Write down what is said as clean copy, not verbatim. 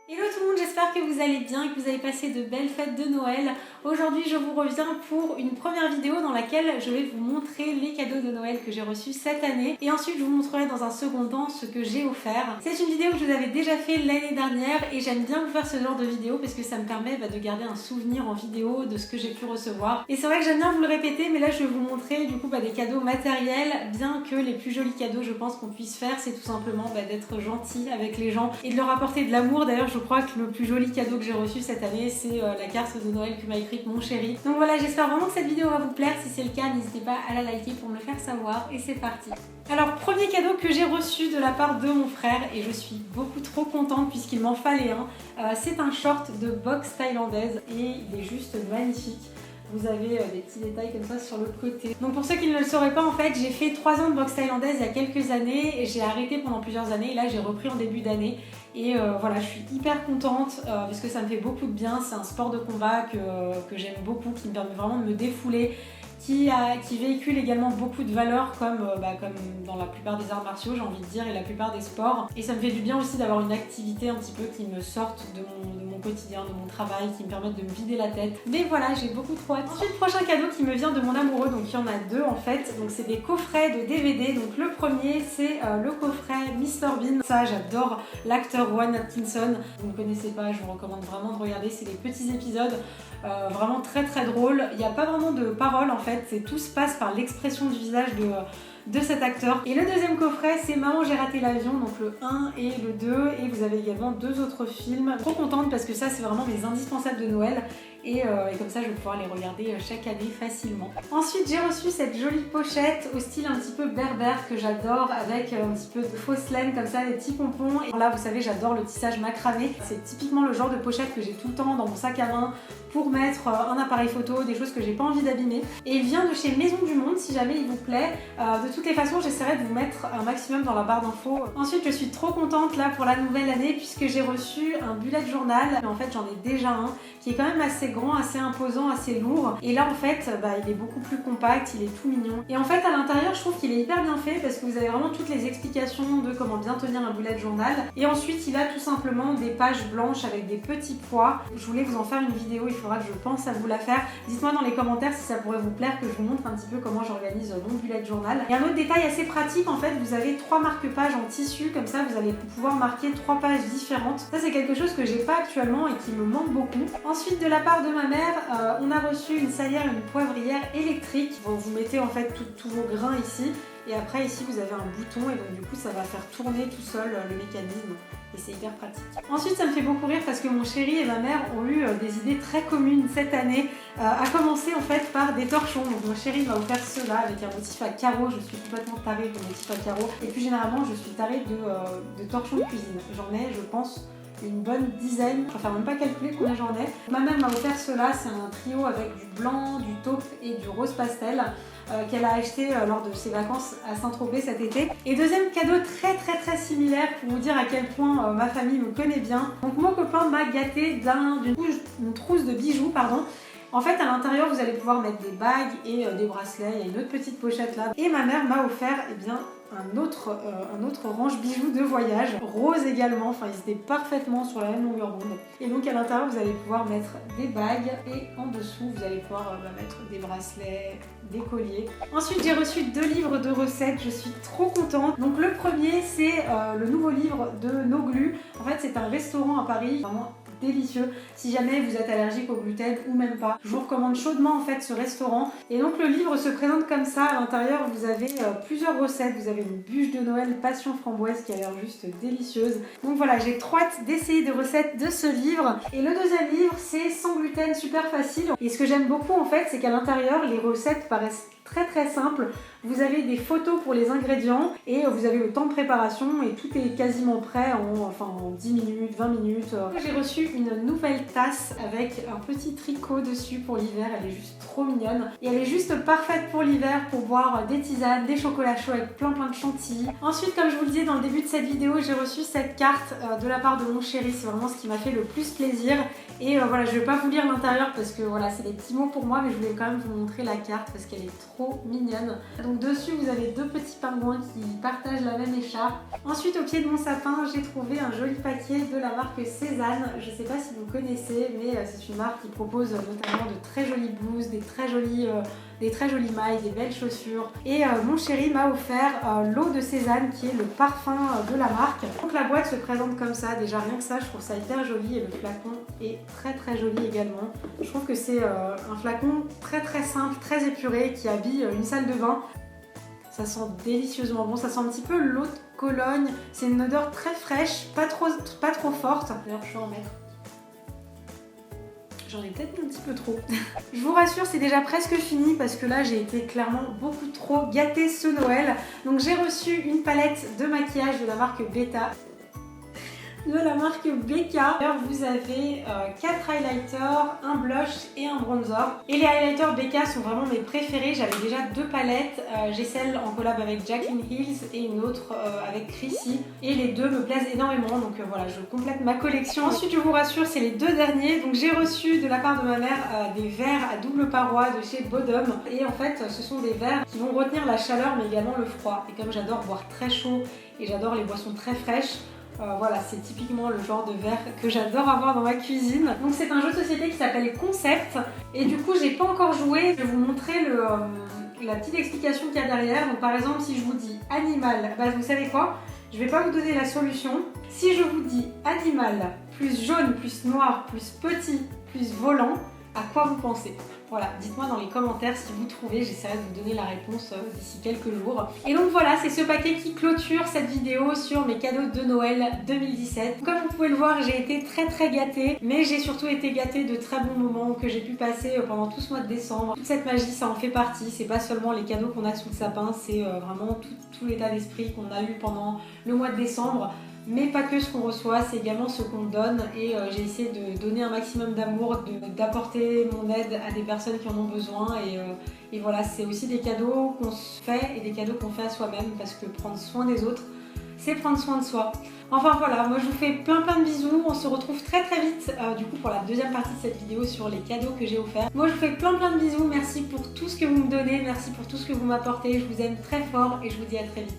Hello tout le monde, j'espère que vous allez bien et que vous avez passé de belles fêtes de Noël. Aujourd'hui je vous reviens pour une première vidéo dans laquelle je vais vous montrer les cadeaux de Noël que j'ai reçus cette année. Et ensuite je vous montrerai dans un second temps ce que j'ai offert. C'est une vidéo que je vous avais déjà fait l'année dernière et j'aime bien vous faire ce genre de vidéo parce que ça me permet de garder un souvenir en vidéo de ce que j'ai pu recevoir. Et c'est vrai que j'aime bien vous le répéter, mais là je vais vous montrer du coup des cadeaux matériels, bien que les plus jolis cadeaux je pense qu'on puisse faire, c'est tout simplement d'être gentil avec les gens et de leur apporter de l'amour. D'ailleurs je crois que le plus joli cadeau que j'ai reçu cette année c'est la carte de Noël que m'a écrite mon chéri. Donc voilà, j'espère vraiment que cette vidéo va vous plaire. Si c'est le cas, n'hésitez pas à la liker pour me le faire savoir et c'est parti. Alors premier cadeau que j'ai reçu de la part de mon frère et je suis beaucoup trop contente puisqu'il m'en fallait un. C'est un short de boxe thaïlandaise et il est juste magnifique. Vous avez des petits détails comme ça sur le côté. Donc pour ceux qui ne le sauraient pas, en fait, j'ai fait 3 ans de boxe thaïlandaise il y a quelques années et j'ai arrêté pendant plusieurs années et là j'ai repris en début d'année. Et voilà, je suis hyper contente parce que ça me fait beaucoup de bien. C'est un sport de combat que j'aime beaucoup, qui me permet vraiment de me défouler, qui véhicule également beaucoup de valeurs comme dans la plupart des arts martiaux, j'ai envie de dire, et la plupart des sports. Et ça me fait du bien aussi d'avoir une activité un petit peu qui me sorte de mon quotidien, de mon travail, qui me permette de me vider la tête. Mais voilà, j'ai beaucoup trop hâte. Ensuite, prochain cadeau qui me vient de mon amoureux, donc il y en a deux en fait. Donc c'est des coffrets de DVD. Donc le premier, c'est le coffret Mr Bean. Ça, j'adore l'acteur Rowan Atkinson. Vous ne connaissez pas, je vous recommande vraiment de regarder. C'est des petits épisodes vraiment très très drôles. Il n'y a pas vraiment de paroles en fait. Tout se passe par l'expression du visage de cet acteur. Et le deuxième coffret, c'est Maman j'ai raté l'avion, donc le 1 et le 2. Et vous avez également 2 autres films. Trop contente parce que ça, c'est vraiment mes indispensables de Noël. Et comme ça, je vais pouvoir les regarder chaque année facilement. Ensuite, j'ai reçu cette jolie pochette au style un petit peu berbère que j'adore, avec un petit peu de fausse laine comme ça, des petits pompons. Et là, vous savez, j'adore le tissage macramé. C'est typiquement le genre de pochette que j'ai tout le temps dans mon sac à main pour mettre un appareil photo, des choses que j'ai pas envie d'abîmer. Et il vient de chez Maison du Monde, si jamais il vous plaît. De toutes les façons, j'essaierai de vous mettre un maximum dans la barre d'infos. Ensuite, je suis trop contente là pour la nouvelle année puisque j'ai reçu un bullet journal. Mais en fait, j'en ai déjà un qui est quand même assez grand, assez imposant, assez lourd. Et là, en fait, il est beaucoup plus compact, il est tout mignon. Et en fait, à l'intérieur, je trouve qu'il est hyper bien fait parce que vous avez vraiment toutes les explications de comment bien tenir un bullet journal. Et ensuite, il a tout simplement des pages blanches avec des petits pois. Je voulais vous en faire une vidéo, il faudra que je pense à vous la faire. Dites-moi dans les commentaires si ça pourrait vous plaire que je vous montre un petit peu comment j'organise mon bullet journal. Et un autre détail assez pratique, en fait, vous avez 3 marque-pages en tissu, comme ça vous allez pouvoir marquer 3 pages différentes. Ça, c'est quelque chose que j'ai pas actuellement et qui me manque beaucoup. Ensuite, de la part de ma mère, on a reçu une salière et une poivrière électrique. Vous mettez en fait tous vos grains ici. Et après ici vous avez un bouton et donc du coup ça va faire tourner tout seul le mécanisme et c'est hyper pratique. Ensuite ça me fait beaucoup rire parce que mon chéri et ma mère ont eu des idées très communes cette année, à commencer en fait par des torchons. Donc mon chéri m'a offert ceux-là avec un motif à carreaux, je suis complètement tarée de motifs à carreaux et plus généralement je suis tarée de torchons de cuisine. J'en ai je pense une bonne dizaine, je préfère même pas calculer combien j'en ai. Ma mère m'a offert ceux-là, c'est un trio avec du blanc, du taupe et du rose pastel qu'elle a acheté lors de ses vacances à Saint-Tropez cet été. Et deuxième cadeau très similaire pour vous dire à quel point ma famille me connaît bien. Donc mon copain m'a gâté d'une trousse de bijoux, pardon. En fait, à l'intérieur, vous allez pouvoir mettre des bagues et des bracelets. Il y a une autre petite pochette là. Et ma mère m'a offert un autre range bijoux de voyage, rose également. Enfin, ils étaient parfaitement sur la même longueur d'onde. Et donc à l'intérieur, vous allez pouvoir mettre des bagues et en dessous, vous allez pouvoir mettre des bracelets, des colliers. Ensuite, j'ai reçu 2 livres de recettes. Je suis trop contente. Donc le premier, c'est le nouveau livre de No Glu. En fait, c'est un restaurant à Paris, vraiment délicieux. Si jamais vous êtes allergique au gluten ou même pas, je vous recommande chaudement en fait ce restaurant. Et donc le livre se présente comme ça. À l'intérieur vous avez plusieurs recettes. Vous avez une bûche de Noël passion framboise qui a l'air juste délicieuse. Donc voilà, j'ai trop hâte d'essayer des recettes de ce livre. Et le deuxième livre, c'est sans gluten, super facile. Et ce que j'aime beaucoup en fait, c'est qu'à l'intérieur les recettes paraissent très simples. Vous avez des photos pour les ingrédients et vous avez le temps de préparation et tout est quasiment prêt en 10 minutes, 20 minutes. J'ai reçu une nouvelle tasse avec un petit tricot dessus pour l'hiver. Elle est juste trop mignonne et elle est juste parfaite pour l'hiver pour boire des tisanes, des chocolats chauds avec plein de chantilly. Ensuite, comme je vous le disais dans le début de cette vidéo, j'ai reçu cette carte de la part de mon chéri. C'est vraiment ce qui m'a fait le plus plaisir. Et voilà, je vais pas vous lire l'intérieur parce que voilà, c'est des petits mots pour moi, mais je voulais quand même vous montrer la carte parce qu'elle est trop trop mignonne. Donc dessus vous avez deux petits pingouins qui partagent la même écharpe. Ensuite au pied de mon sapin j'ai trouvé un joli paquet de la marque Cézanne. Je ne sais pas si vous connaissez, mais c'est une marque qui propose notamment de très jolies blouses, des très jolies mailles, des belles chaussures. Et mon chéri m'a offert l'eau de Cézanne qui est le parfum de la marque. Donc la boîte se présente comme ça, déjà rien que ça je trouve ça hyper joli et le flacon est très joli également. Je trouve que c'est un flacon très simple, très épuré qui habille une salle de bain. Ça sent délicieusement bon, ça sent un petit peu l'eau de Cologne. C'est une odeur très fraîche, pas trop forte. D'ailleurs je vais en mettre. J'en ai peut-être mis un petit peu trop. Je vous rassure, c'est déjà presque fini parce que là j'ai été clairement beaucoup trop gâtée ce Noël. Donc j'ai reçu une palette de maquillage de la marque Beta. D'ailleurs vous avez 4 highlighters, un blush et un bronzer. Et les highlighters Becca sont vraiment mes préférés. J'avais déjà deux palettes. J'ai celle en collab avec Jaclyn Hills et une autre avec Chrissy. Et les deux me plaisent énormément. Donc voilà, je complète ma collection. Ensuite je vous rassure, c'est les deux derniers. Donc j'ai reçu de la part de ma mère des verres à double paroi de chez Bodum. Et en fait ce sont des verres qui vont retenir la chaleur mais également le froid. Et comme j'adore boire très chaud et j'adore les boissons très fraîches, voilà, c'est typiquement le genre de verre que j'adore avoir dans ma cuisine. Donc c'est un jeu de société qui s'appelle Concept. Et du coup j'ai pas encore joué. Je vais vous montrer la petite explication qu'il y a derrière. Donc par exemple si je vous dis animal, bah vous savez quoi? Je vais pas vous donner la solution. Si je vous dis animal plus jaune, plus noir, plus petit, plus volant, à quoi vous pensez? Voilà, dites-moi dans les commentaires si vous trouvez, j'essaierai de vous donner la réponse d'ici quelques jours. Et donc voilà, c'est ce paquet qui clôture cette vidéo sur mes cadeaux de Noël 2017. Comme vous pouvez le voir, j'ai été très gâtée, mais j'ai surtout été gâtée de très bons moments que j'ai pu passer pendant tout ce mois de décembre. Toute cette magie, ça en fait partie, c'est pas seulement les cadeaux qu'on a sous le sapin, c'est vraiment tout l'état d'esprit qu'on a eu pendant le mois de décembre. Mais pas que ce qu'on reçoit, c'est également ce qu'on donne et j'ai essayé de donner un maximum d'amour, d'apporter mon aide à des personnes qui en ont besoin et voilà, c'est aussi des cadeaux qu'on se fait et des cadeaux qu'on fait à soi-même parce que prendre soin des autres, c'est prendre soin de soi. Enfin voilà, moi je vous fais plein de bisous, on se retrouve très vite du coup pour la deuxième partie de cette vidéo sur les cadeaux que j'ai offerts. Moi je vous fais plein de bisous, merci pour tout ce que vous me donnez, merci pour tout ce que vous m'apportez, je vous aime très fort et je vous dis à très vite.